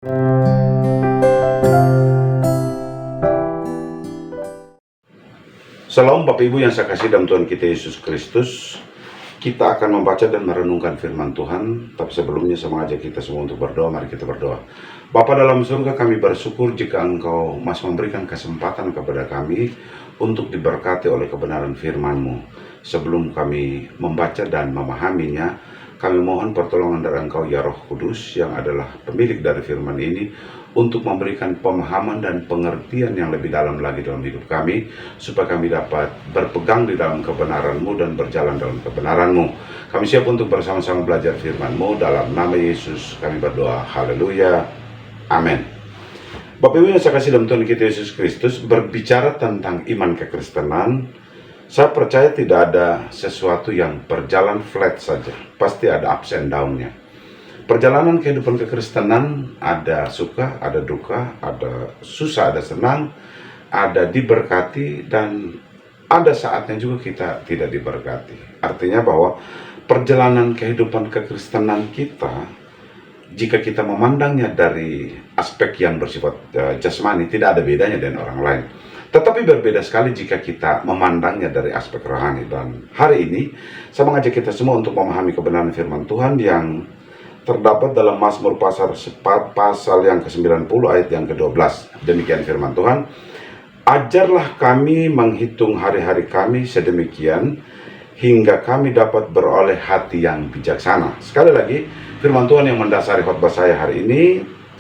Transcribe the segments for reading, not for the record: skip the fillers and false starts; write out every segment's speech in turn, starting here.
Salam Bapak Ibu yang saya kasih dalam Tuhan kita Yesus Kristus. Kita akan membaca dan merenungkan firman Tuhan. Tapi sebelumnya saya mengajak kita semua untuk berdoa. Mari kita berdoa. Bapa dalam surga, kami bersyukur jika Engkau masih memberikan kesempatan kepada kami untuk diberkati oleh kebenaran firman-Mu. Sebelum kami membaca dan memahaminya, kami mohon pertolongan dari Engkau ya Roh Kudus yang adalah pemilik dari firman ini, untuk memberikan pemahaman dan pengertian yang lebih dalam lagi dalam hidup kami, supaya kami dapat berpegang di dalam kebenaran-Mu dan berjalan dalam kebenaran-Mu. Kami siap untuk bersama-sama belajar firman-Mu. Dalam nama Yesus kami berdoa. Haleluya. Amin. Bapak Ibu yang saya kasih dalam Tuhan kita Yesus Kristus, berbicara tentang iman kekristenan, saya percaya tidak ada sesuatu yang berjalan flat saja. Pasti ada ups and down-nya. Perjalanan kehidupan kekristenan ada suka, ada duka, ada susah, ada senang, ada diberkati, dan ada saatnya juga kita tidak diberkati. Artinya bahwa perjalanan kehidupan kekristenan kita, jika kita memandangnya dari aspek yang bersifat jasmani, tidak ada bedanya dengan orang lain. Tetapi berbeda sekali jika kita memandangnya dari aspek rohani. Dan hari ini saya mengajak kita semua untuk memahami kebenaran firman Tuhan yang terdapat dalam Mazmur pasal yang ke-90 ayat yang ke-12. Demikian firman Tuhan. Ajarlah kami menghitung hari-hari kami sedemikian, hingga kami dapat beroleh hati yang bijaksana. Sekali lagi, firman Tuhan yang mendasari khotbah saya hari ini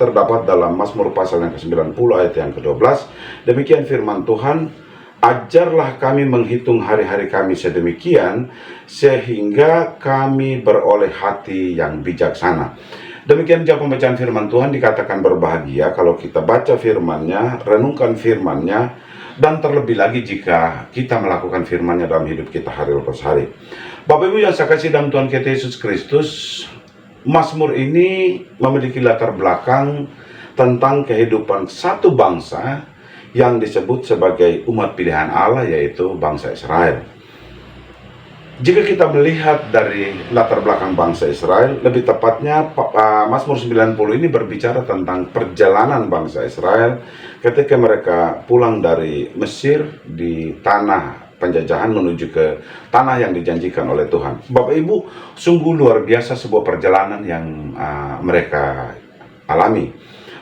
terdapat dalam Mazmur pasal yang ke-90 ayat yang ke-12. Demikian firman Tuhan. Ajarlah kami menghitung hari-hari kami sedemikian, sehingga kami beroleh hati yang bijaksana. Demikian jawab pembacaan firman Tuhan. Dikatakan berbahagia kalau kita baca firman-Nya, renungkan firman-Nya, dan terlebih lagi jika kita melakukan firman-Nya dalam hidup kita hari lepas hari. Bapak Ibu yang saya kasih dalam Tuhan kita Yesus Kristus, Mazmur ini memiliki latar belakang tentang kehidupan satu bangsa yang disebut sebagai umat pilihan Allah, yaitu bangsa Israel. Jika kita melihat dari latar belakang bangsa Israel, lebih tepatnya Mazmur 90 ini berbicara tentang perjalanan bangsa Israel ketika mereka pulang dari Mesir di tanah penjajahan menuju ke tanah yang dijanjikan oleh Tuhan. Bapak Ibu, sungguh luar biasa sebuah perjalanan yang mereka alami.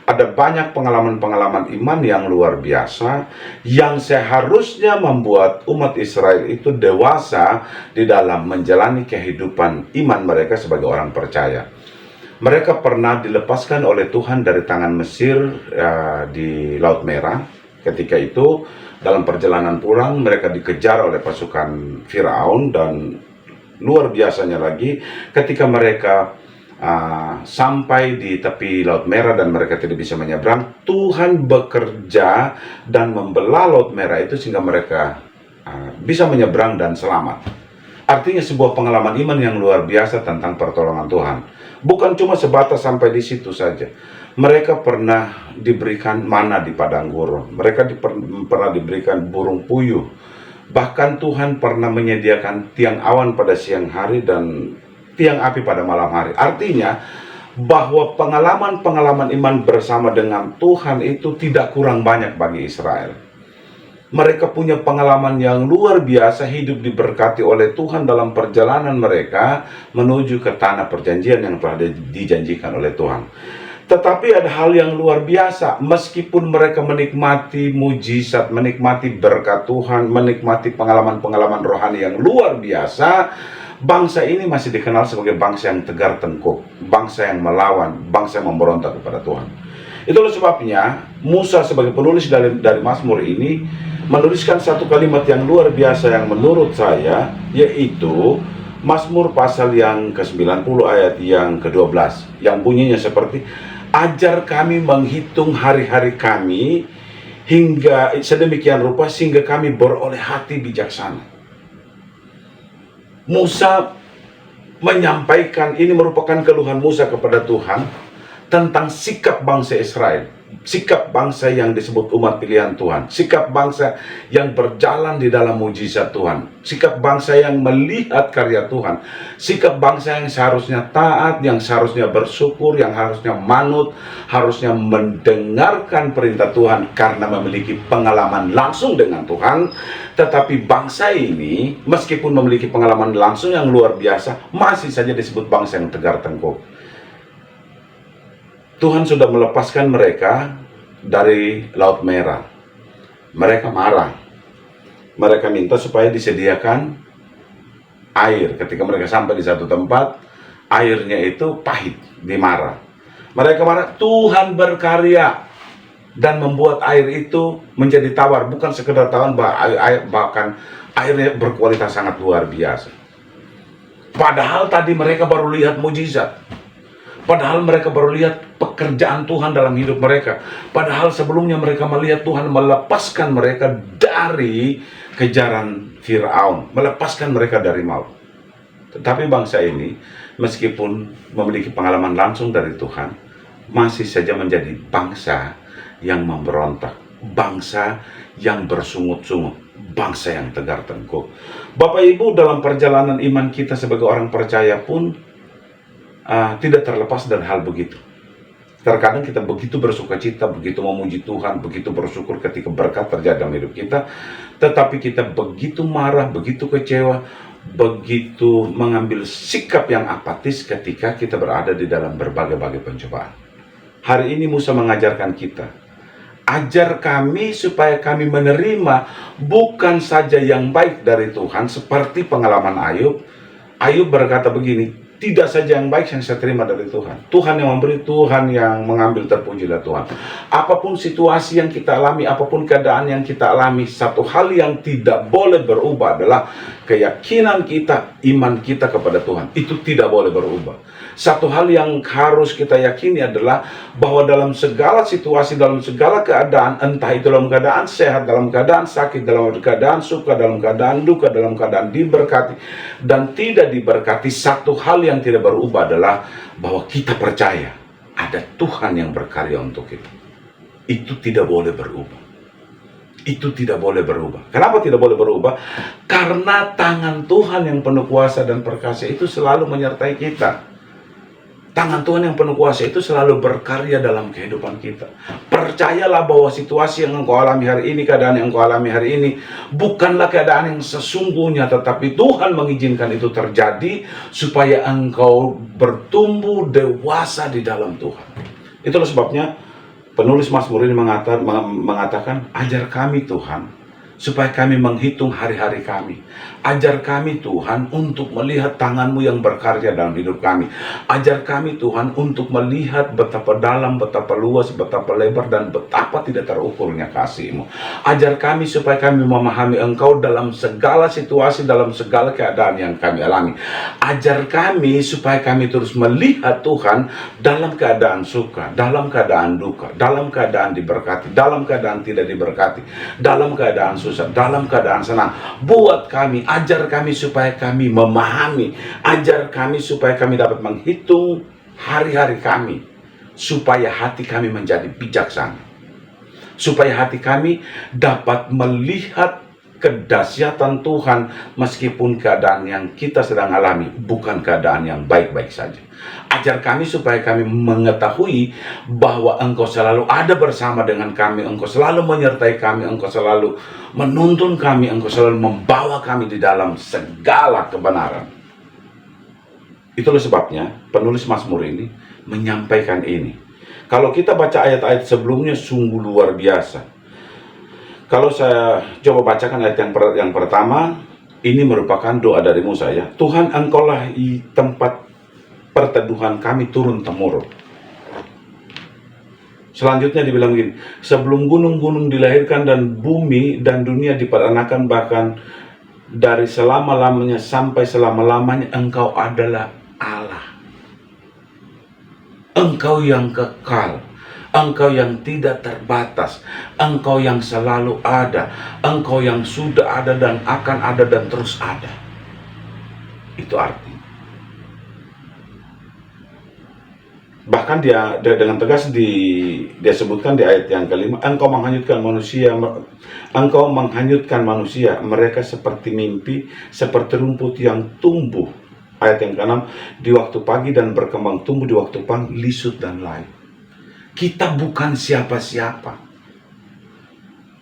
Ada banyak pengalaman-pengalaman iman yang luar biasa yang seharusnya membuat umat Israel itu dewasa di dalam menjalani kehidupan iman mereka sebagai orang percaya. Mereka pernah dilepaskan oleh Tuhan dari tangan Mesir di Laut Merah. Ketika itu dalam perjalanan pulang mereka dikejar oleh pasukan Firaun, dan luar biasanya lagi ketika mereka sampai di tepi Laut Merah dan mereka tidak bisa menyeberang, Tuhan bekerja dan membelah Laut Merah itu sehingga mereka bisa menyeberang dan selamat. Artinya sebuah pengalaman iman yang luar biasa tentang pertolongan Tuhan. Bukan cuma sebatas sampai di situ saja. Mereka pernah diberikan mana di padang gurun. Mereka pernah diberikan burung puyuh. Bahkan Tuhan pernah menyediakan tiang awan pada siang hari dan tiang api pada malam hari. Artinya bahwa pengalaman-pengalaman iman bersama dengan Tuhan itu tidak kurang banyak bagi Israel. Mereka punya pengalaman yang luar biasa, hidup diberkati oleh Tuhan dalam perjalanan mereka menuju ke tanah perjanjian yang telah dijanjikan oleh Tuhan. Tetapi ada hal yang luar biasa, meskipun mereka menikmati mujizat, menikmati berkat Tuhan, menikmati pengalaman-pengalaman rohani yang luar biasa, bangsa ini masih dikenal sebagai bangsa yang tegar tengkuk, bangsa yang melawan, bangsa yang memberontak kepada Tuhan. Itulah sebabnya Musa sebagai penulis dari Mazmur ini menuliskan satu kalimat yang luar biasa yang menurut saya, yaitu Mazmur pasal yang ke-90 ayat yang ke-12, yang bunyinya seperti, ajar kami menghitung hari-hari kami hingga sedemikian rupa sehingga kami beroleh hati bijaksana. Musa menyampaikan, ini merupakan keluhan Musa kepada Tuhan tentang sikap bangsa Israel. sikap bangsa yang disebut umat pilihan Tuhan, sikap bangsa yang berjalan di dalam mujizat Tuhan, sikap bangsa yang melihat karya Tuhan, sikap bangsa yang seharusnya taat, yang seharusnya bersyukur, yang harusnya manut, harusnya mendengarkan perintah Tuhan karena memiliki pengalaman langsung dengan Tuhan. Tetapi bangsa ini meskipun memiliki pengalaman langsung yang luar biasa, masih saja disebut bangsa yang tegar tengkuk. Tuhan sudah melepaskan mereka dari Laut Merah. Mereka marah. Mereka minta supaya disediakan air. Ketika mereka sampai di satu tempat, airnya itu pahit, dimarah. Mereka marah, Tuhan berkarya dan membuat air itu menjadi tawar. Bukan sekedar tawar, bahkan airnya berkualitas sangat luar biasa. Padahal tadi mereka baru lihat mujizat. Padahal mereka baru lihat pekerjaan Tuhan dalam hidup mereka. Padahal sebelumnya mereka melihat Tuhan melepaskan mereka dari kejaran Firaun, melepaskan mereka dari maut. Tetapi bangsa ini, meskipun memiliki pengalaman langsung dari Tuhan, masih saja menjadi bangsa yang memberontak, bangsa yang bersungut-sungut, bangsa yang tegar tengkuk. Bapak Ibu, dalam perjalanan iman kita sebagai orang percaya pun tidak terlepas dari hal begitu. Terkadang kita begitu bersukacita, begitu memuji Tuhan, begitu bersyukur ketika berkat terjadi dalam hidup kita, tetapi kita begitu marah, begitu kecewa, begitu mengambil sikap yang apatis ketika kita berada di dalam berbagai-bagai pencobaan. Hari ini Musa mengajarkan kita, ajar kami supaya kami menerima bukan saja yang baik dari Tuhan, seperti pengalaman Ayub. Ayub berkata begini, tidak saja yang baik yang saya terima dari Tuhan. Tuhan yang memberi, Tuhan yang mengambil, terpujilah Tuhan. Apapun situasi yang kita alami, apapun keadaan yang kita alami, satu hal yang tidak boleh berubah adalah keyakinan kita, iman kita kepada Tuhan. Itu tidak boleh berubah. Satu hal yang harus kita yakini adalah bahwa dalam segala situasi, dalam segala keadaan, entah itu dalam keadaan sehat, dalam keadaan sakit, dalam keadaan suka, dalam keadaan duka, dalam keadaan diberkati dan tidak diberkati, satu hal yang tidak berubah adalah bahwa kita percaya ada Tuhan yang berkarya untuk kita. Itu tidak boleh berubah. Itu tidak boleh berubah. Kenapa tidak boleh berubah? Karena tangan Tuhan yang penuh kuasa dan perkasa itu selalu menyertai kita. Tangan Tuhan yang penuh kuasa itu selalu berkarya dalam kehidupan kita. Percayalah bahwa situasi yang engkau alami hari ini, keadaan yang engkau alami hari ini, bukanlah keadaan yang sesungguhnya, tetapi Tuhan mengizinkan itu terjadi supaya engkau bertumbuh dewasa di dalam Tuhan. Itulah sebabnya penulis Mazmur ini mengatakan, ajar kami Tuhan, supaya kami menghitung hari-hari kami. Ajar kami Tuhan untuk melihat tangan-Mu yang berkarya dalam hidup kami. Ajar kami Tuhan untuk melihat betapa dalam, betapa luas, betapa lebar, dan betapa tidak terukurnya kasih-Mu. Ajar kami supaya kami memahami Engkau dalam segala situasi, dalam segala keadaan yang kami alami. Ajar kami supaya kami terus melihat Tuhan dalam keadaan suka, dalam keadaan duka, dalam keadaan diberkati, dalam keadaan tidak diberkati, dalam keadaan susah, dalam keadaan senang. Buat kami, ajar kami supaya kami memahami, ajar kami supaya kami dapat menghitung hari-hari kami, supaya hati kami menjadi bijaksana, supaya hati kami dapat melihat kedahsyatan Tuhan meskipun keadaan yang kita sedang alami bukan keadaan yang baik-baik saja. Ajar kami supaya kami mengetahui bahwa Engkau selalu ada bersama dengan kami, Engkau selalu menyertai kami, Engkau selalu menuntun kami, Engkau selalu membawa kami di dalam segala kebenaran. Itulah sebabnya penulis Mazmur ini menyampaikan ini. Kalau kita baca ayat-ayat sebelumnya sungguh luar biasa. Kalau saya coba bacakan ayat yang pertama, ini merupakan doa dari Musa ya. Tuhan, Engkaulah tempat perteduhan kami turun-temurun. Selanjutnya dibilang begini, sebelum gunung-gunung dilahirkan dan bumi dan dunia diperanakan, bahkan dari selama-lamanya sampai selama-lamanya, Engkau adalah Allah. Engkau yang kekal, Engkau yang tidak terbatas, Engkau yang selalu ada, Engkau yang sudah ada dan akan ada dan terus ada. Itu arti. Bahkan dengan tegas dia sebutkan di ayat yang kelima, engkau menghanyutkan manusia, mereka seperti mimpi, seperti rumput yang tumbuh. Ayat yang keenam, di waktu pagi dan berkembang tumbuh di waktu pagi, lisut dan layu. Kita bukan siapa-siapa.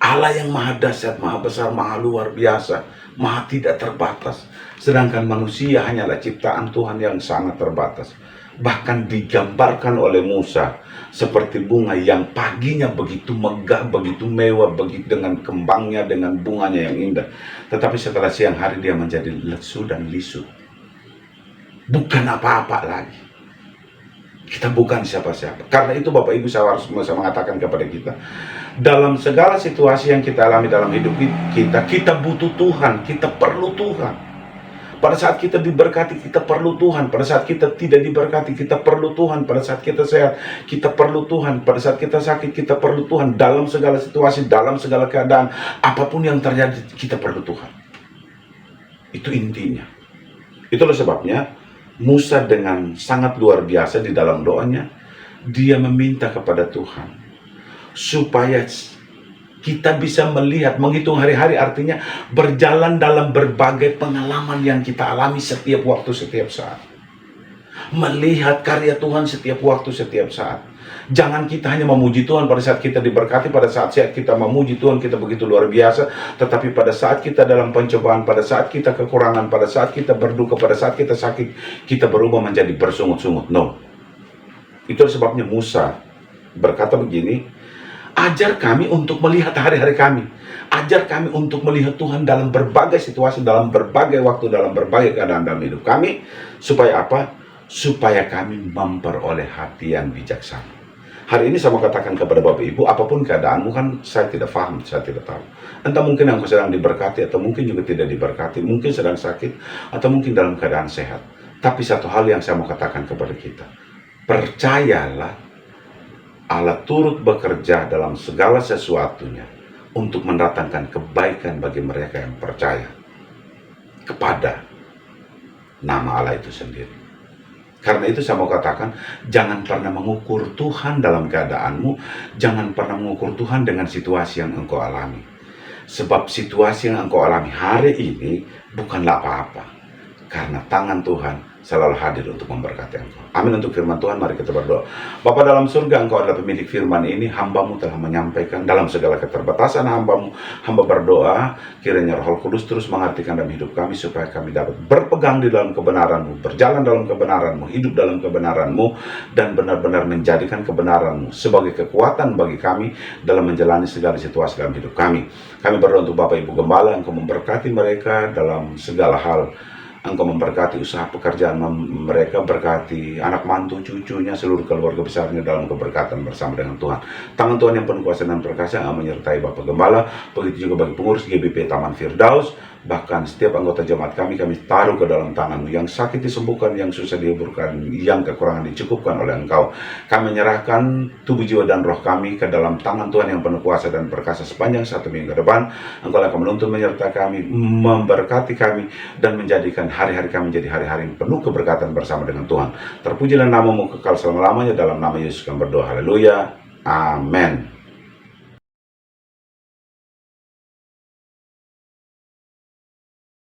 Allah yang maha dahsyat, maha besar, maha luar biasa, maha tidak terbatas. Sedangkan manusia hanyalah ciptaan Tuhan yang sangat terbatas. Bahkan digambarkan oleh Musa seperti bunga yang paginya begitu megah, begitu mewah, begitu dengan kembangnya, dengan bunganya yang indah. Tetapi setelah siang hari dia menjadi lesu dan lisut. Bukan apa-apa lagi. Kita bukan siapa-siapa. Karena itu Bapak Ibu saya harus mengatakan kepada kita, dalam segala situasi yang kita alami dalam hidup kita butuh Tuhan, kita perlu Tuhan. Pada saat kita diberkati, kita perlu Tuhan. Pada saat kita tidak diberkati, kita perlu Tuhan. Pada saat kita sehat, kita perlu Tuhan. Pada saat kita sakit, kita perlu Tuhan. Dalam segala situasi, dalam segala keadaan, apapun yang terjadi, kita perlu Tuhan. Itu intinya. Itulah sebabnya Musa dengan sangat luar biasa di dalam doanya, dia meminta kepada Tuhan supaya kita bisa melihat, menghitung hari-hari, artinya berjalan dalam berbagai pengalaman yang kita alami setiap waktu, setiap saat. Melihat karya Tuhan setiap waktu, setiap saat. Jangan kita hanya memuji Tuhan pada saat kita diberkati, pada saat kita memuji Tuhan, kita begitu luar biasa. Tetapi pada saat kita dalam pencobaan, pada saat kita kekurangan, pada saat kita berduka, pada saat kita sakit, kita berubah menjadi bersungut-sungut. No. Itu sebabnya Musa berkata begini, ajar kami untuk melihat hari-hari kami. Ajar kami untuk melihat Tuhan dalam berbagai situasi, dalam berbagai waktu, dalam berbagai keadaan dalam hidup kami. Supaya apa? Supaya kami memperoleh hati yang bijaksana. Hari ini saya mau katakan kepada Bapak Ibu, apapun keadaanmu, kan saya tidak paham, saya tidak tahu. Entah mungkin engkau sedang diberkati, atau mungkin juga tidak diberkati, mungkin sedang sakit, atau mungkin dalam keadaan sehat. Tapi satu hal yang saya mau katakan kepada kita, percayalah Allah turut bekerja dalam segala sesuatunya untuk mendatangkan kebaikan bagi mereka yang percaya kepada nama Allah itu sendiri. Karena itu saya mau katakan, jangan pernah mengukur Tuhan dalam keadaanmu, jangan pernah mengukur Tuhan dengan situasi yang engkau alami. Sebab situasi yang engkau alami hari ini bukanlah apa-apa. Karena tangan Tuhan selalu hadir untuk memberkati engkau. Amin. Untuk firman Tuhan, mari kita berdoa. Bapa dalam surga, engkau adalah pemilik firman ini. Hambamu telah menyampaikan dalam segala keterbatasan hambamu. Hamba berdoa, kiranya Roh Kudus terus mengartikan dalam hidup kami, supaya kami dapat berpegang di dalam kebenaranmu, berjalan dalam kebenaranmu, hidup dalam kebenaranmu, dan benar-benar menjadikan kebenaranmu sebagai kekuatan bagi kami dalam menjalani segala situasi dalam hidup kami. Kami berdoa untuk Bapak Ibu Gembala, engkau memberkati mereka dalam segala hal. Engkau memberkati usaha pekerjaan mereka, berkati anak mantu, cucunya, seluruh keluarga besarnya dalam keberkatan bersama dengan Tuhan. Tangan Tuhan yang penuh kuasa dan perkasa yang menyertai Bapak Gembala, begitu juga bagi pengurus GBP Taman Firdaus, bahkan setiap anggota jemaat kami taruh ke dalam tangan-Mu. Yang sakit disembuhkan, yang susah dihiburkan, yang kekurangan dicukupkan oleh Engkau. Kami menyerahkan tubuh, jiwa, dan roh kami ke dalam tangan Tuhan yang penuh kuasa dan perkasa sepanjang 1 minggu ke depan. Engkau akan menuntun, menyertai kami, memberkati kami, dan menjadikan hari-hari kami menjadi hari-hari yang penuh keberkatan bersama dengan Tuhan. Terpujilah nama-Mu kekal selama-lamanya, dalam nama Yesus kami berdoa. Haleluya. Amin.